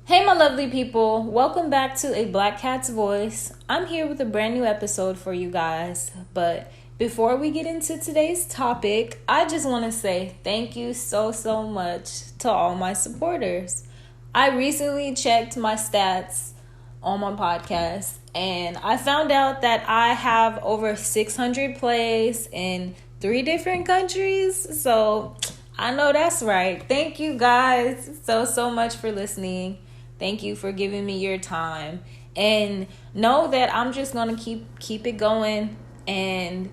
Hey, my lovely people. Welcome back to A Black Cat's Voice. I'm here with a brand new episode for you guys. But before we get into today's topic, I just want to say thank you so much to all my supporters. I recently checked my stats on my podcast and I found out that I have over 600 plays in 3 different countries. So I know that's right. Thank you guys so much for listening. Thank you for giving me your time. And know that I'm just going to keep it going. And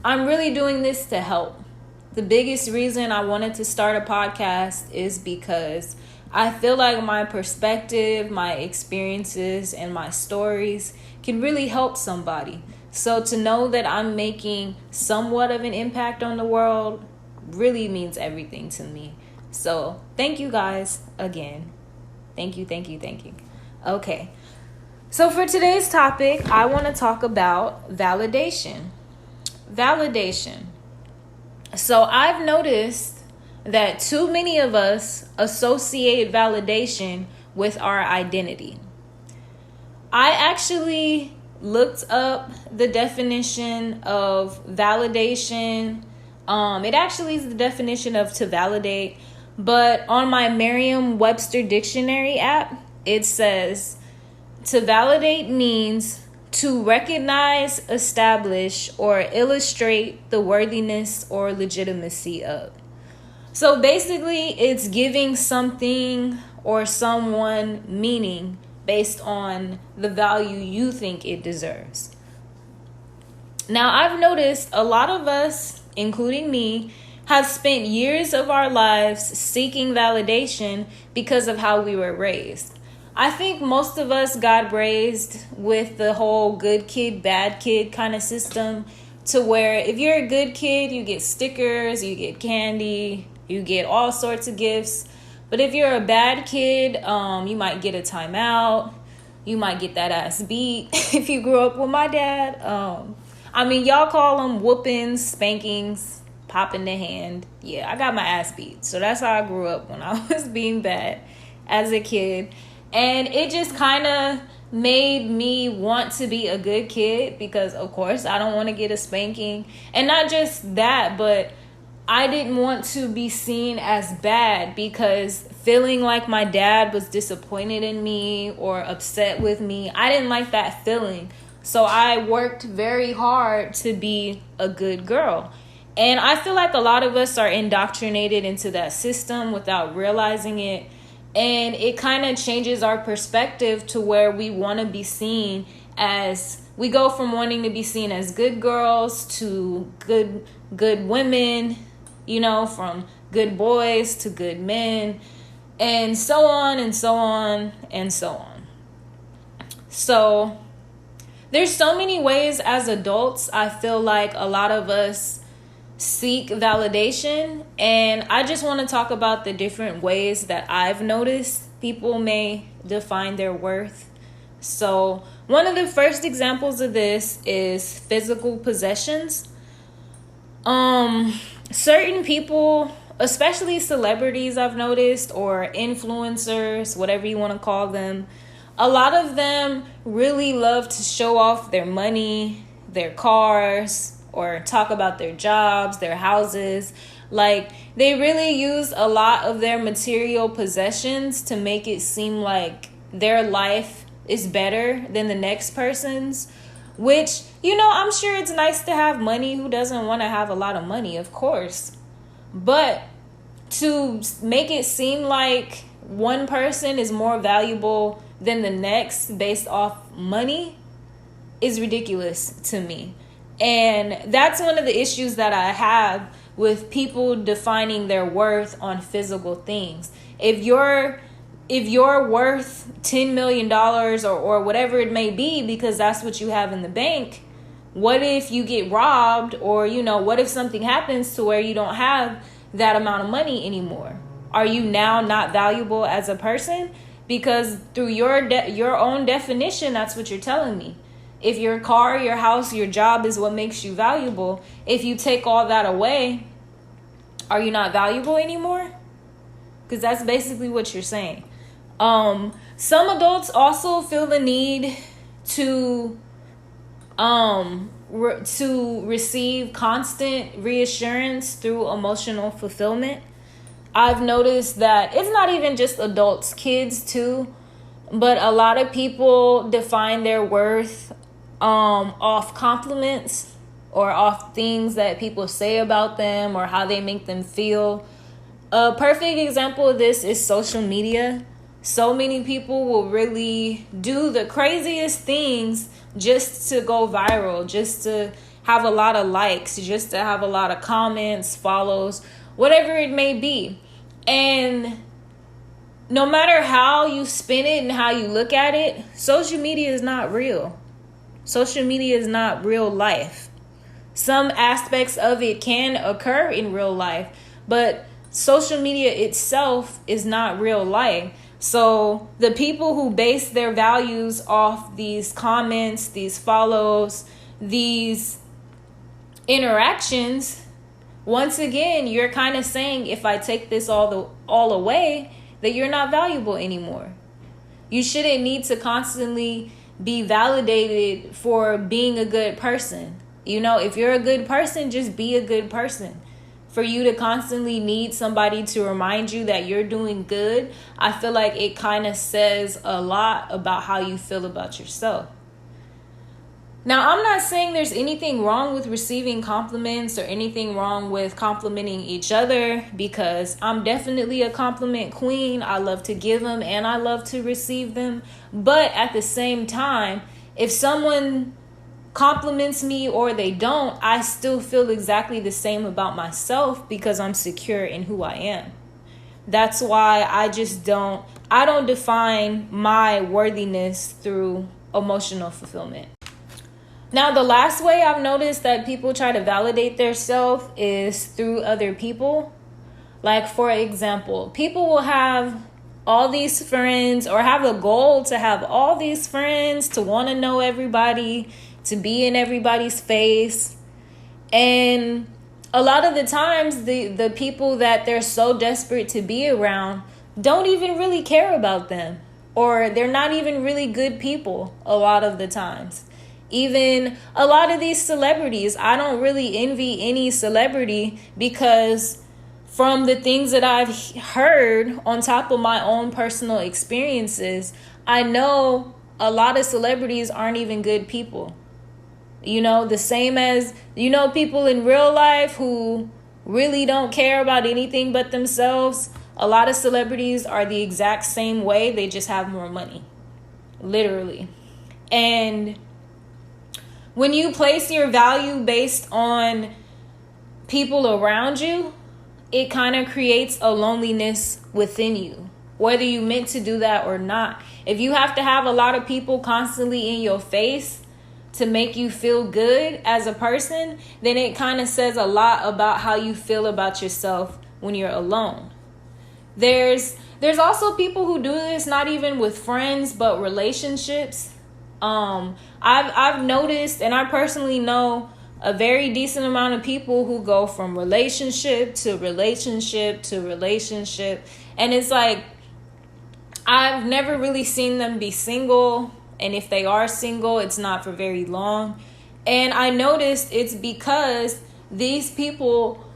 I'm really doing this to help. The biggest reason I wanted to start a podcast is because I feel like my perspective, my experiences, and my stories can really help somebody. So to know that I'm making somewhat of an impact on the world really means everything to me. So thank you guys again. Thank you. Okay. So for today's topic, I want to talk about validation. Validation. So I've noticed that too many of us associate validation with our identity. I actually looked up the definition of validation. It actually is the definition of to validate. But on my Merriam-Webster dictionary app, it says to validate means to recognize, establish, or illustrate the worthiness or legitimacy of. So basically, it's giving something or someone meaning based on the value you think it deserves. Now, I've noticed a lot of us, including me, have spent years of our lives seeking validation because of how we were raised. I think most of us got raised with the whole good kid, bad kid kind of system, to where if you're a good kid, you get stickers, you get candy, you get all sorts of gifts. But if you're a bad kid, you might get a timeout, you might get that ass beat. If you grew up with my dad, y'all call them whoopings, spankings, popping the hand. Yeah, I got my ass beat. So that's how I grew up when I was being bad as a kid. And it just kind of made me want to be a good kid because, of course, I don't want to get a spanking. And not just that, but I didn't want to be seen as bad because feeling like my dad was disappointed in me or upset with me, I didn't like that feeling. So I worked very hard to be a good girl. And I feel like a lot of us are indoctrinated into that system without realizing it. And it kind of changes our perspective to where we want to be seen as, we go from wanting to be seen as good girls to good women, from good boys to good men, and so on and so on and so on. So there's so many ways as adults, I feel like a lot of us seek validation, and I just want to talk about the different ways that I've noticed people may define their worth. So one of the first examples of this is physical possessions. Certain people, especially celebrities, I've noticed, or influencers, whatever you want to call them, a lot of them really love to show off their money, their cars, or talk about their jobs, their houses. Like, they really use a lot of their material possessions to make it seem like their life is better than the next person's. Which, I'm sure it's nice to have money. Who doesn't want to have a lot of money? Of course. But to make it seem like one person is more valuable than the next based off money is ridiculous to me. And that's one of the issues that I have with people defining their worth on physical things. If you're worth $10 million or whatever it may be, because that's what you have in the bank, what if you get robbed, or, what if something happens to where you don't have that amount of money anymore? Are you now not valuable as a person? Because through your own definition, that's what you're telling me. If your car, your house, your job is what makes you valuable, if you take all that away, are you not valuable anymore? Because that's basically what you're saying. Some adults also feel the need to to receive constant reassurance through emotional fulfillment. I've noticed that it's not even just adults, kids too, but a lot of people define their worth off compliments or off things that people say about them or how they make them feel. A perfect example of this is social media. So many people will really do the craziest things just to go viral, just to have a lot of likes, just to have a lot of comments, follows, whatever it may be. And no matter how you spin it and how you look at it, social media is not real. Social media is not real life. Some aspects of it can occur in real life, but social media itself is not real life. So the people who base their values off these comments, these follows, these interactions, once again, you're kind of saying, if I take this all away, that you're not valuable anymore. You shouldn't need to constantly be validated for being a good person. You know, if you're a good person, just be a good person. For you to constantly need somebody to remind you that you're doing good, I feel like it kind of says a lot about how you feel about yourself. Now, I'm not saying there's anything wrong with receiving compliments or anything wrong with complimenting each other, because I'm definitely a compliment queen. I love to give them and I love to receive them. But at the same time, if someone compliments me or they don't, I still feel exactly the same about myself because I'm secure in who I am. That's why I don't define my worthiness through emotional fulfillment. Now, the last way I've noticed that people try to validate their self is through other people. Like, for example, people will have all these friends or have a goal to have all these friends, to want to know everybody, to be in everybody's face. And a lot of the times, the people that they're so desperate to be around don't even really care about them, or they're not even really good people a lot of the times. Even a lot of these celebrities, I don't really envy any celebrity, because from the things that I've heard on top of my own personal experiences, I know a lot of celebrities aren't even good people. You know, the same as, you know, people in real life who really don't care about anything but themselves. A lot of celebrities are the exact same way. They just have more money, literally. And when you place your value based on people around you, it kind of creates a loneliness within you, whether you meant to do that or not. If you have to have a lot of people constantly in your face to make you feel good as a person, then it kind of says a lot about how you feel about yourself when you're alone. There's also people who do this not even with friends, but relationships. I've noticed, and I personally know a very decent amount of people who go from relationship to relationship to relationship. And it's like, I've never really seen them be single. And if they are single, it's not for very long. And I noticed it's because these people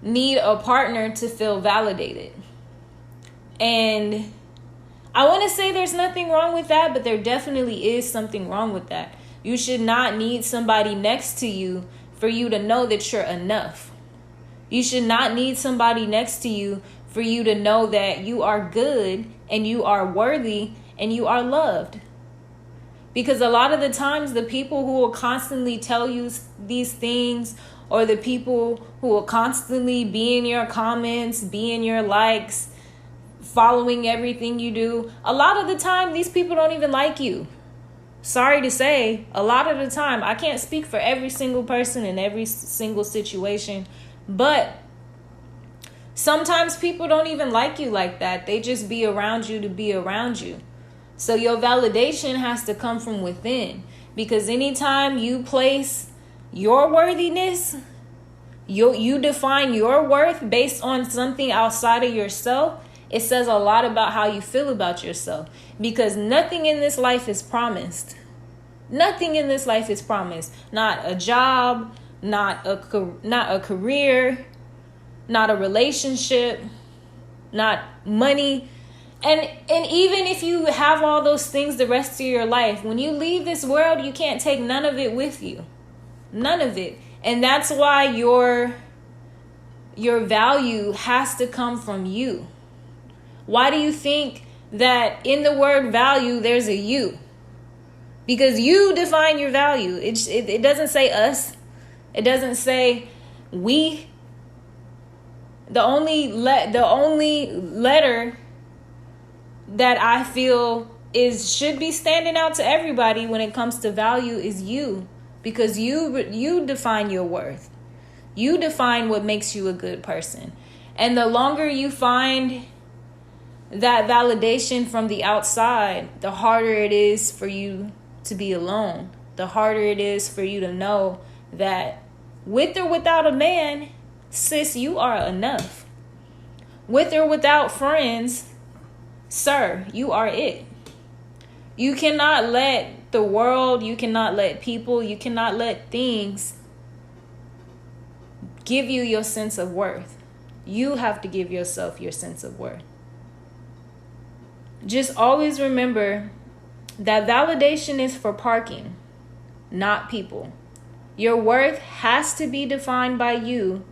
need a partner to feel validated. And I want to say there's nothing wrong with that, but there definitely is something wrong with that. You should not need somebody next to you for you to know that you're enough. You should not need somebody next to you for you to know that you are good and you are worthy and you are loved. Because a lot of the times, the people who will constantly tell you these things, or the people who will constantly be in your comments, be in your likes, following everything you do, a lot of the time, these people don't even like you. Sorry to say, a lot of the time, I can't speak for every single person in every single situation, but sometimes people don't even like you like that. They just be around you to be around you. So your validation has to come from within, because anytime you place your worthiness, you define your worth based on something outside of yourself, it says a lot about how you feel about yourself, because nothing in this life is promised. Nothing in this life is promised. Not a job, not a career, not a relationship, not money. And even if you have all those things the rest of your life, when you leave this world, you can't take none of it with you. None of it. And that's why your value has to come from you. Why do you think that in the word value there's a you? Because you define your value. It doesn't say us. It doesn't say we. The only letter that I feel should be standing out to everybody when it comes to value is you. Because you define your worth. You define what makes you a good person. And the longer you find that validation from the outside, the harder it is for you to be alone. The harder it is for you to know that with or without a man, sis, you are enough. With or without friends, sir, you are it. You cannot let the world, you cannot let people, you cannot let things give you your sense of worth. You have to give yourself your sense of worth. Just always remember that validation is for parking, not people. Your worth has to be defined by you,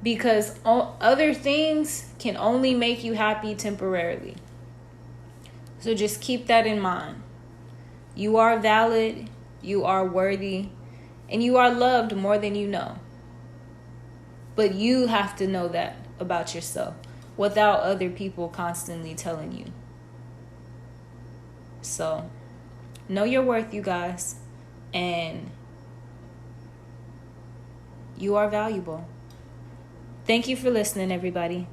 because other things can only make you happy temporarily. So just keep that in mind. You are valid, you are worthy, and you are loved more than you know. But you have to know that about yourself without other people constantly telling you. So, know your worth, you guys, and you are valuable. Thank you for listening, everybody.